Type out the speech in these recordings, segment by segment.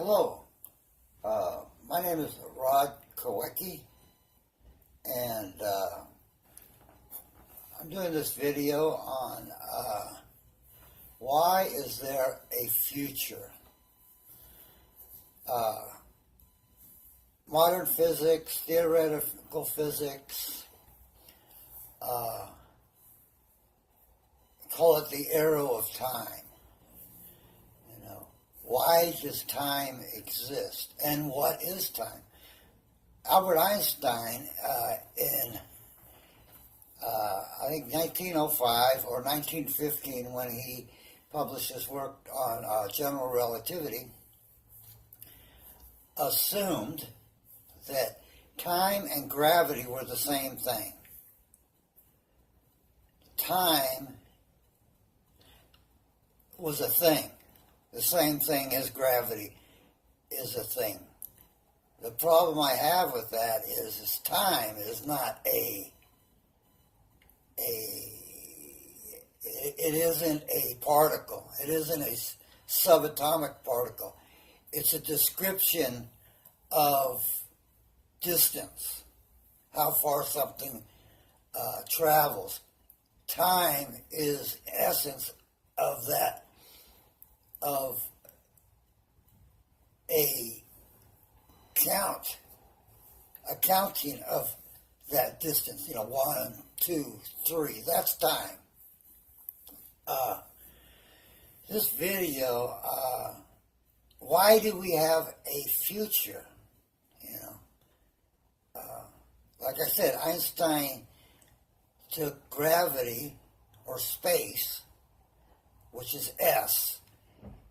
Hello, my name is Rod Kowecki, and I'm doing this video on why is there a future? Modern physics, theoretical physics, call it the arrow of time. Why does time exist? And what is time? Albert Einstein, in I think 1905 or 1915, when he published his work on general relativity, assumed that time and gravity were the same thing. Time was a thing. The same thing as gravity is a thing. The problem I have with that is time is not it isn't a particle. It isn't a subatomic particle. It's a description of distance, how far something travels. Time is essence of that, of a counting of that distance, 1, 2, 3, that's time. This video, why do we have a future? Like I said, Einstein took gravity or space, which is S,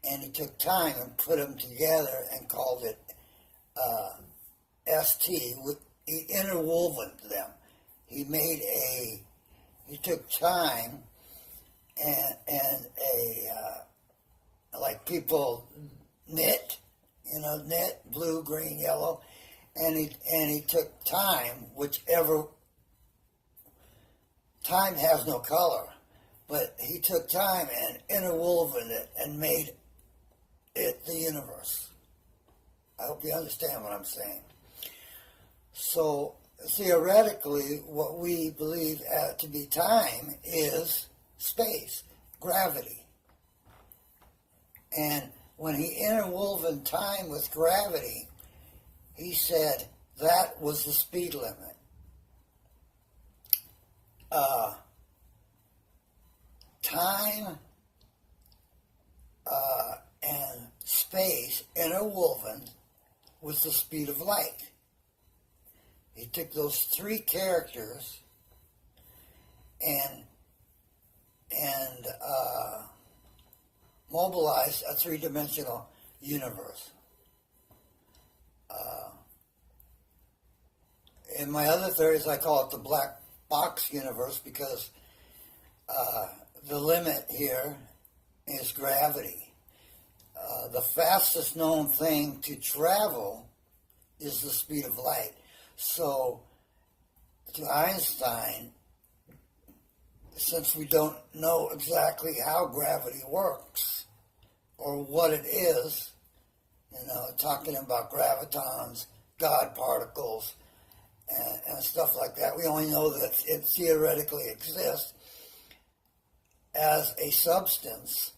and he took time and put them together and called it ST. He interwoven them. He took time and like people knit, knit, blue, green, yellow, and he took time, time has no color, but he took time and interwoven it and made it the universe. I hope you understand what I'm saying. So theoretically, what we believe to be time is space, gravity. And when he interwoven time with gravity, he said that was the speed limit. Time and space interwoven with the speed of light. He took those three characters and mobilized a three-dimensional universe. In my other theories, I call it the black box universe because the limit here is gravity. The fastest known thing to travel is the speed of light. So, to Einstein, since we don't know exactly how gravity works or what it is, talking about gravitons, God particles, and stuff like that, we only know that it theoretically exists as a substance,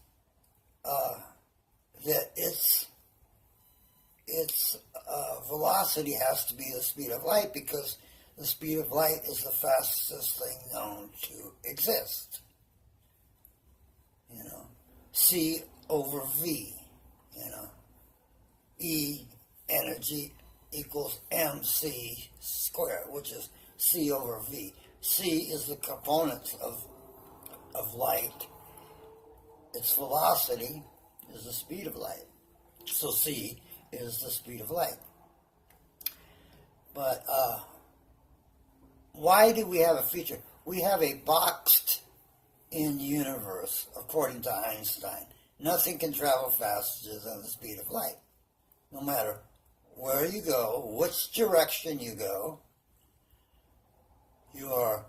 that its velocity has to be the speed of light because the speed of light is the fastest thing known to exist. C over V, E energy equals mc squared, which is C over V. C is the components of light. Its velocity is the speed of light. So C is the speed of light. But why do we have a future? We have a boxed-in universe, according to Einstein. Nothing can travel faster than the speed of light. No matter where you go, which direction you go, you are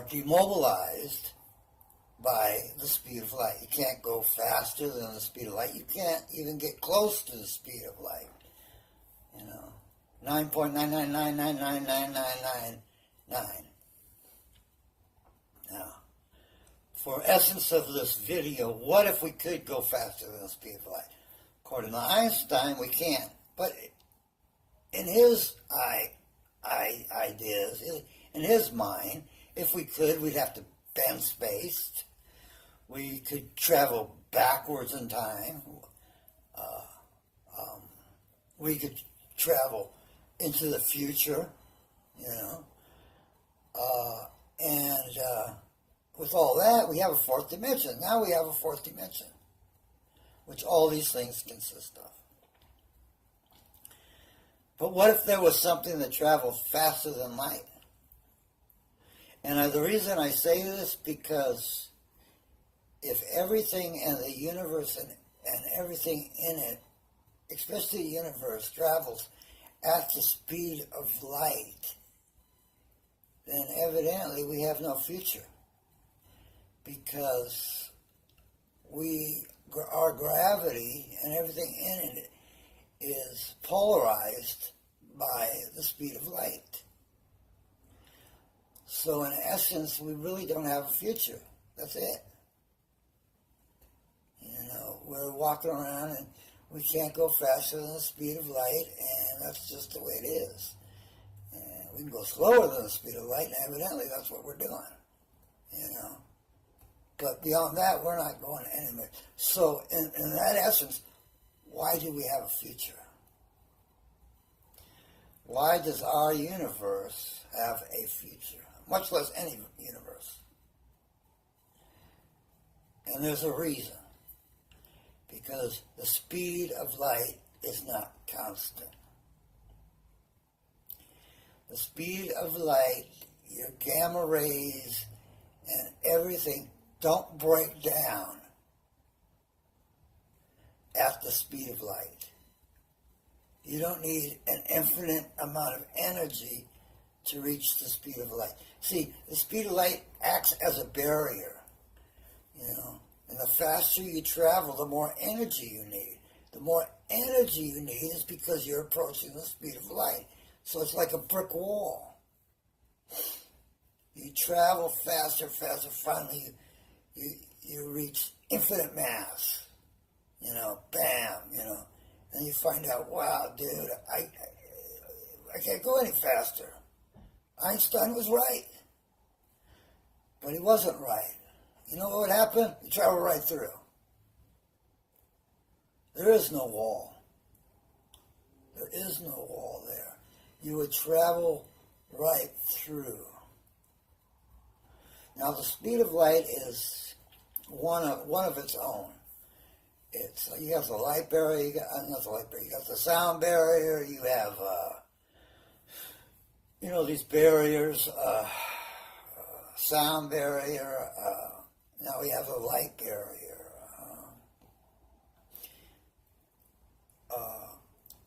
demobilized by the speed of light. You can't go faster than the speed of light. You can't even get close to the speed of light. 9.999999999. Now, for essence of this video, what if we could go faster than the speed of light? According to Einstein, we can't. But in his ideas, in his mind, if we could, we'd have to bend space. We could travel backwards in time. We could travel into the future, and with all that, we have a fourth dimension. Now we have a fourth dimension, which all these things consist of. But what if there was something that traveled faster than light? And the reason I say this, because if everything in the universe and everything in it, especially the universe, travels at the speed of light, then evidently we have no future. Because our gravity and everything in it is polarized by the speed of light. So in essence, we really don't have a future. That's it. We're walking around and we can't go faster than the speed of light, and that's just the way it is. And we can go slower than the speed of light, and evidently that's what we're doing. But beyond that, we're not going anywhere. So in that essence, why do we have a future? Why does our universe have a future? Much less any universe. And there's a reason. Because the speed of light is not constant. The speed of light, your gamma rays, and everything don't break down at the speed of light. You don't need an infinite amount of energy to reach the speed of light. See, the speed of light acts as a barrier, and the faster you travel, the more energy you need. The more energy you need is because you're approaching the speed of light. So it's like a brick wall. You travel faster, finally you reach infinite mass. Bam, and you find out, wow, dude, I can't go any faster. Einstein was right. But he wasn't right. You know what would happen? You travel right through. There is no wall. There is no wall there. You would travel right through. Now the speed of light is one of its own. You have the light barrier. You got the sound barrier. You have these barriers. Sound barrier. Now we have a light barrier.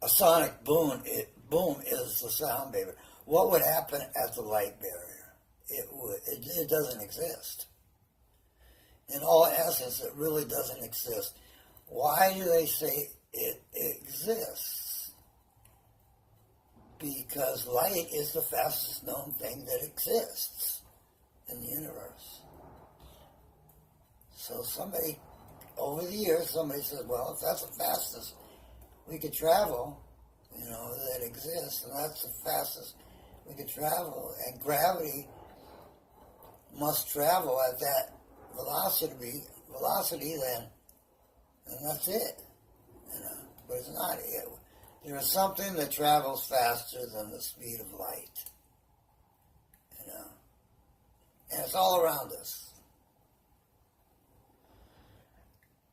A sonic boom is the sound barrier. What would happen at the light barrier? It doesn't exist. In all essence, it really doesn't exist. Why do they say it exists? Because light is the fastest known thing that exists in the universe. So over the years, somebody says, well, if that's the fastest we could travel, that exists, and that's the fastest we could travel, and gravity must travel at that velocity, then that's it. But it's not it. There is something that travels faster than the speed of light. And it's all around us.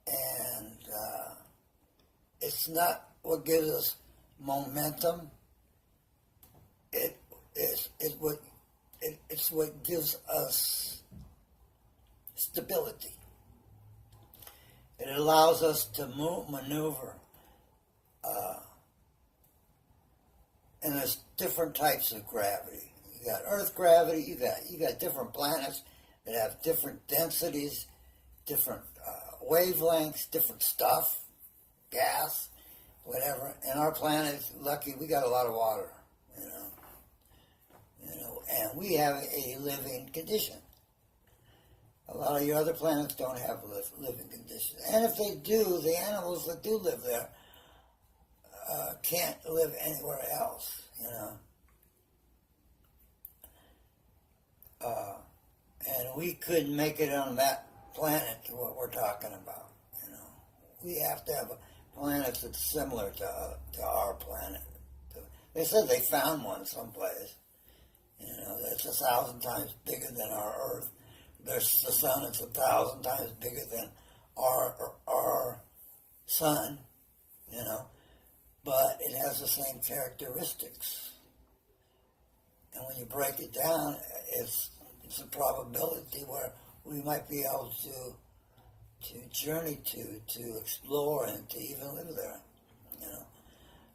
And it's not what gives us momentum. It's what gives us stability. It allows us to maneuver. And there's different types of gravity. You got Earth gravity. You got different planets that have different densities, different wavelengths, different stuff, gas, whatever. And our planet's lucky; we got a lot of water, and we have a living condition. A lot of your other planets don't have living conditions, and if they do, the animals that do live there can't live anywhere else, and we couldn't make it on that planet to what we're talking about. We have to have a planet that's similar to our planet. They said they found one someplace, that's 1,000 times bigger than our Earth. There's the sun; it's 1,000 times bigger than our sun, but it has the same characteristics. And when you break it down, it's a probability where we might be able to journey to explore and to even live there,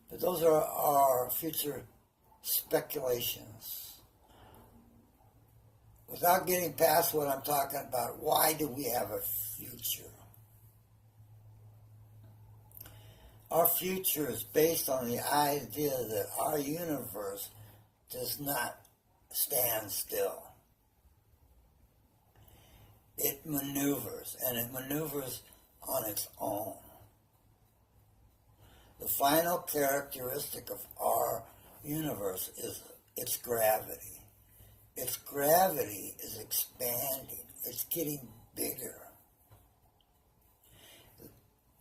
But those are our future speculations. Without getting past what I'm talking about, why do we have a future? Our future is based on the idea that our universe does not stand still. It maneuvers, and it maneuvers on its own. The final characteristic of our universe is its gravity. Its gravity is expanding. It's getting bigger.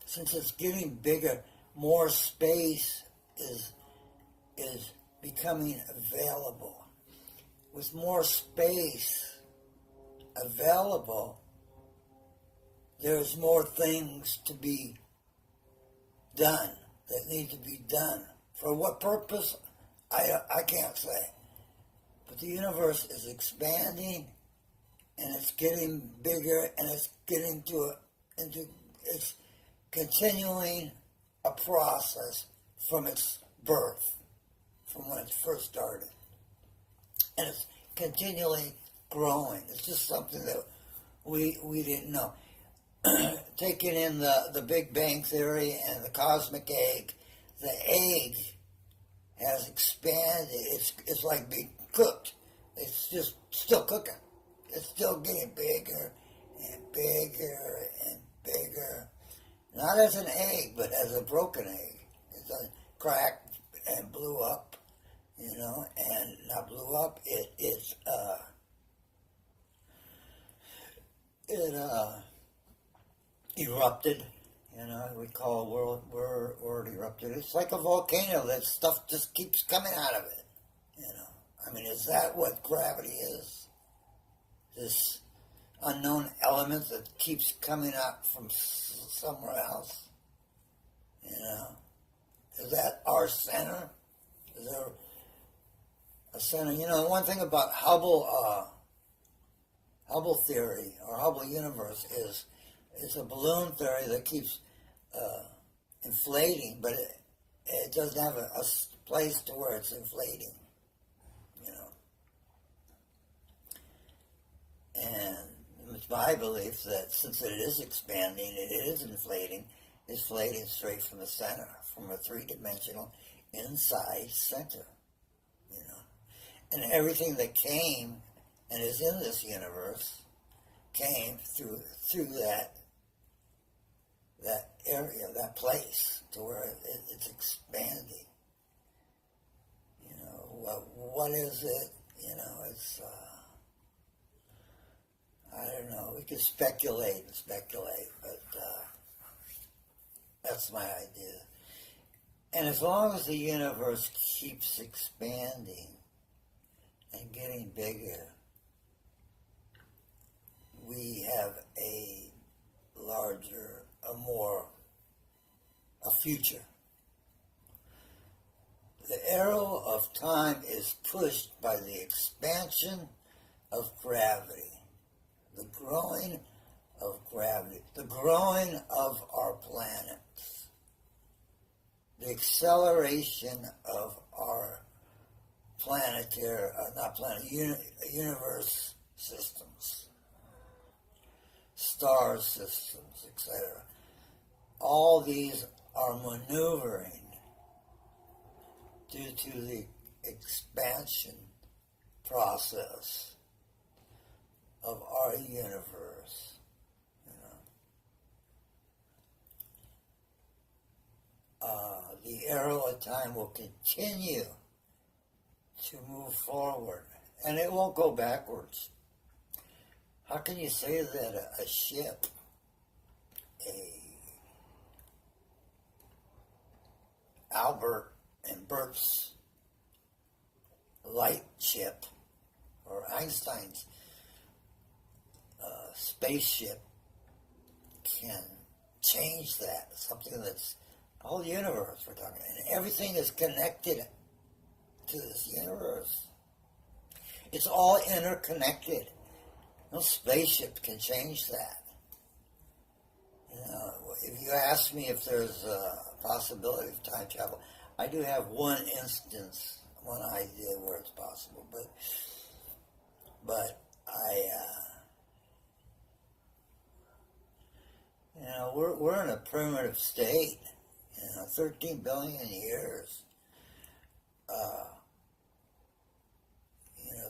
Since it's getting bigger, more space is becoming available. With more space available, there's more things to be done that need to be done. For what purpose, I can't say. But the universe is expanding, and it's getting bigger, and it's getting it's continuing a process from its birth, from when it first started. And it's continually growing. It's just something that we didn't know. Taking in the Big Bang Theory and the cosmic egg, the egg has expanded. It's like being cooked. It's just still cooking. It's still getting bigger and bigger and bigger. Not as an egg, but as a broken egg. It's cracked and blew up, and not blew up. It erupted. We call word erupted. It's like a volcano. That stuff just keeps coming out of it. Is that what gravity is? This unknown element that keeps coming out from somewhere else? Is that our center? Is there a center? One thing about Hubble theory or Hubble universe is it's a balloon theory that keeps inflating, but it doesn't have a place to where it's inflating. And it's my belief that since it is expanding, it is inflating straight from the center, from a three-dimensional inside center, And everything that came and is in this universe came through that area, that place, to where it's expanding. What is it? It's... I don't know. We could speculate, but that's my idea. And as long as the universe keeps expanding and getting bigger, we have a future. The arrow of time is pushed by the expansion of gravity. The growing of gravity, the growing of our planets, the acceleration of our universe systems. star systems, etc. All these are maneuvering due to the expansion process of our universe. The arrow of time will continue to move forward, and it won't go backwards. How can you say that a ship, Albert and Bert's light ship, or Einstein's spaceship, can change that? Something that's the whole universe we're talking about, and everything is connected to this universe. It's all interconnected. No spaceship can change that. If you ask me if there's a possibility of time travel, I do have one instance, one idea where it's possible, but we're in a primitive state. 13 billion years.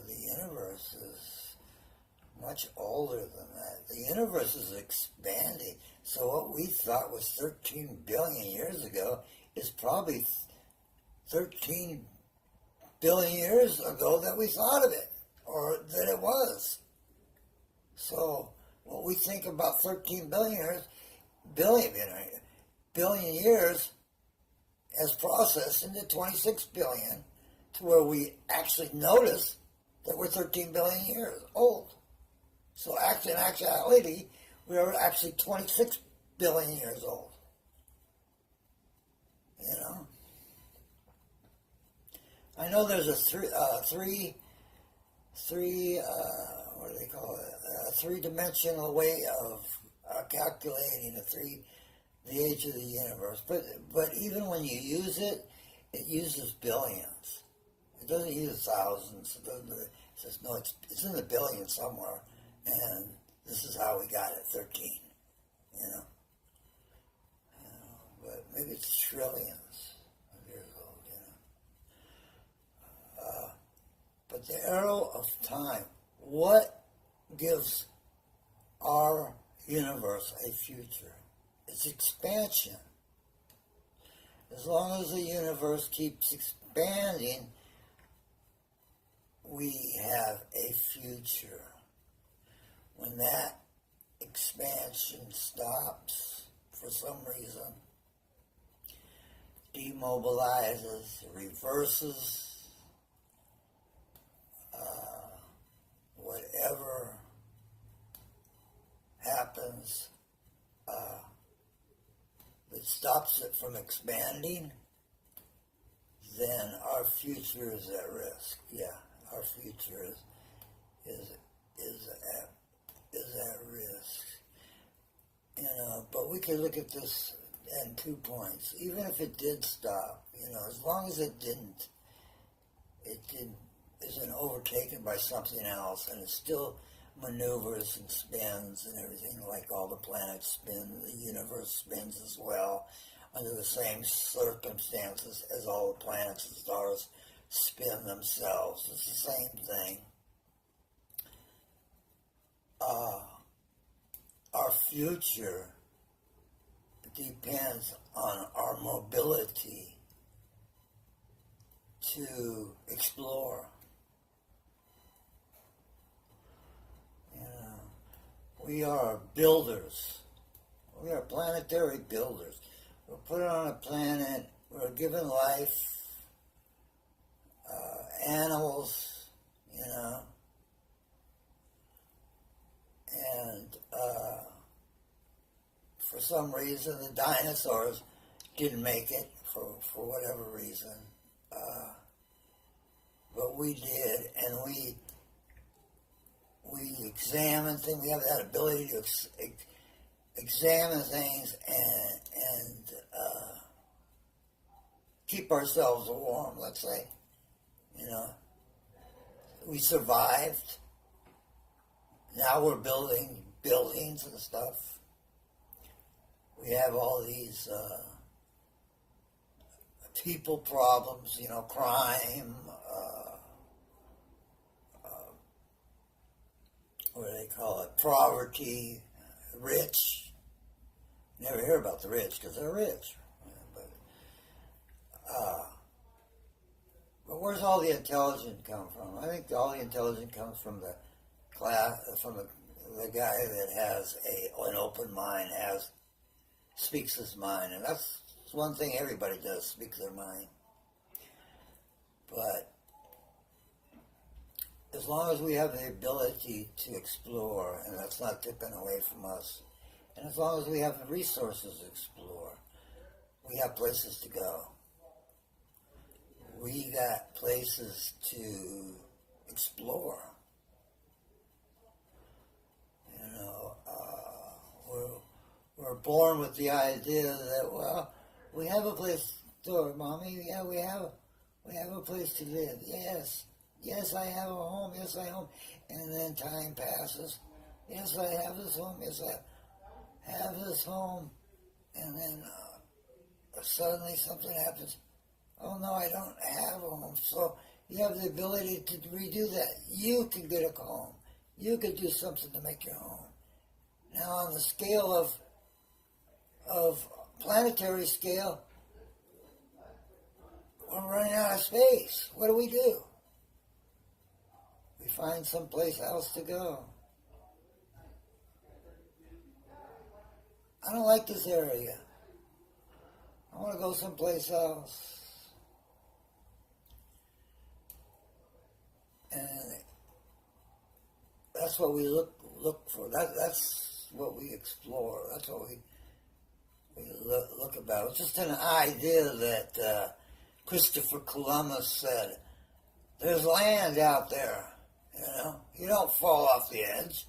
The universe is much older than that. The universe is expanding. So what we thought was 13 billion years ago is probably 13 billion years ago that we thought of it, or that it was. So what we think about 13 billion years has processed into 26 billion, to where we actually notice that we're 13 billion years old. So in actuality, we are actually 26 billion years old. I know there's a what do they call it? A three-dimensional way of calculating the age of the universe. But even when you use it, it uses billions. It doesn't use thousands. It says, no, it's in the billions somewhere, and this is how we got it, 13, But maybe it's trillions of years old, But the arrow of time, what gives our universe a future? It's expansion. As long as the universe keeps expanding, we have a future. When that expansion stops for some reason, demobilizes, reverses, whatever happens that stops it from expanding, then our future is at risk. Yeah, our future is at risk. But we could look at this in 2 points. Even if it did stop, as long as it isn't overtaken by something else, and it still maneuvers and spins and everything, like all the planets spin, the universe spins as well, under the same circumstances as all the planets and stars spin themselves. It's the same thing. Our future depends on our mobility to explore. We are builders. We are planetary builders. We're put on a planet. We're given life, animals, and for some reason the dinosaurs didn't make it for whatever reason, but we did, and we examine things. We have that ability to examine things and keep ourselves warm, let's say. We survived. Now we're building buildings and stuff. We have all these people problems, crime, what do they call it, poverty, rich. You never hear about the rich because they're rich. But where's all the intelligence come from? I think all the intelligence comes from the class, from the guy that has an open mind, speaks his mind, and that's one thing everybody does, speak their mind. But as long as we have the ability to explore, and that's not taken away from us, and as long as we have the resources to explore, we have places to go. We got places to explore. We're born with the idea that, well, we have a place to go, Mommy. Yeah, we have a place to live. Yes, I have a home. Yes, I have a home. And then time passes. Yes, I have this home. Yes, I have this home. And then suddenly something happens. Oh, no, I don't have a home. So you have the ability to redo that. You can get a home. You can do something to make your home. Now, on the scale of planetary scale, we're running out of space. What do? We find someplace else to go. I don't like this area. I want to go someplace else. And that's what we look for. That's what we explore. That's what we look about. It's just an idea that Christopher Columbus said, there's land out there, You don't fall off the edge.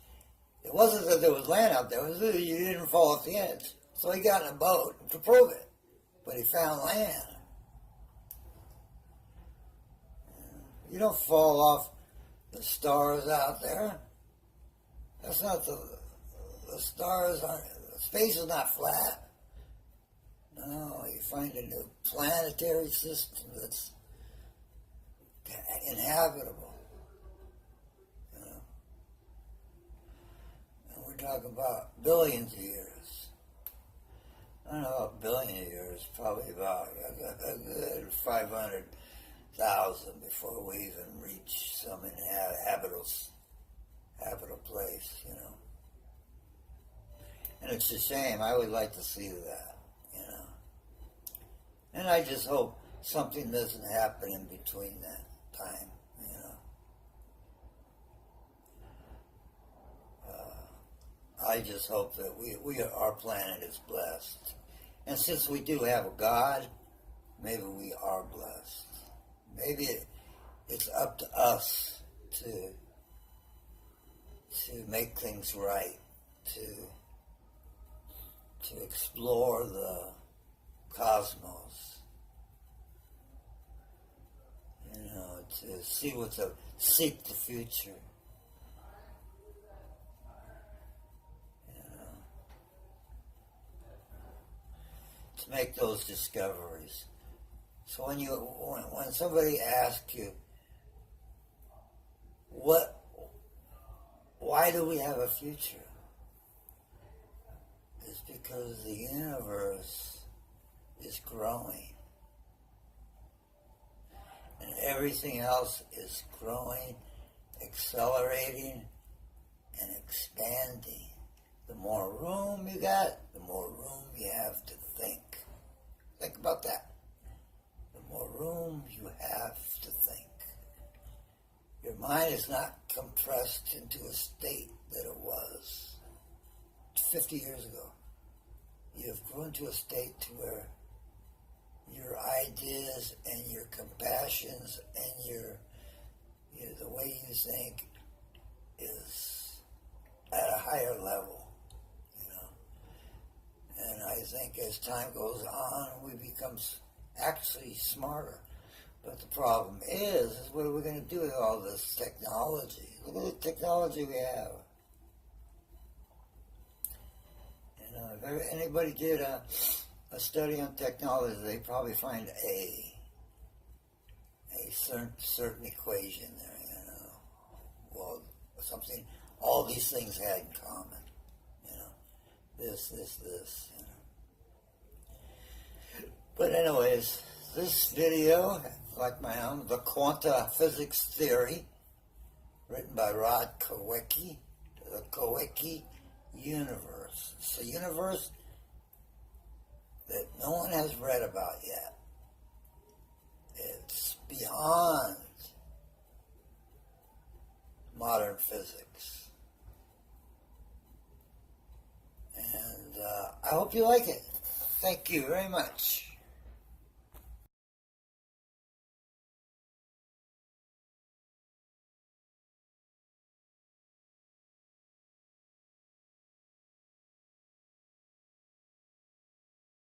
It wasn't that there was land out there. It was that you didn't fall off the edge. So he got in a boat to prove it. But he found land. You don't fall off the stars out there. That's not the stars aren't, space is not flat. No, you find a new planetary system that's inhabitable. And we're talking about billions of years. I don't know, a billion years, probably about a good 500,000 before we even reach some habitable place, And it's a shame. I would like to see that, And I just hope something doesn't happen in between that time, I just hope that our planet is blessed. And since we do have a God, maybe we are blessed. Maybe it's up to us to make things right, to explore the cosmos, to seek the future. To make those discoveries. So when somebody asks you, why do we have a future? It's because the universe is growing. And everything else is growing, accelerating, and expanding. The more room you got, the more room you have to think. Think about that. The more room you have to think. Your mind is not compressed into a state that it was 50 years ago. You have grown to a state to where your ideas and your compassions and the way you think is at a higher level. And I think as time goes on, we become actually smarter. But the problem is what are we going to do with all this technology? Look at the technology we have. if anybody did a study on technology, they probably find a certain equation there, well, something all these things had in common, this, But anyways, this video, like my own, the quanta physics theory, written by Rod Kowiecki, the Kowiecki universe. It's a universe that no one has read about yet. It's beyond modern physics. And I hope you like it. Thank you very much.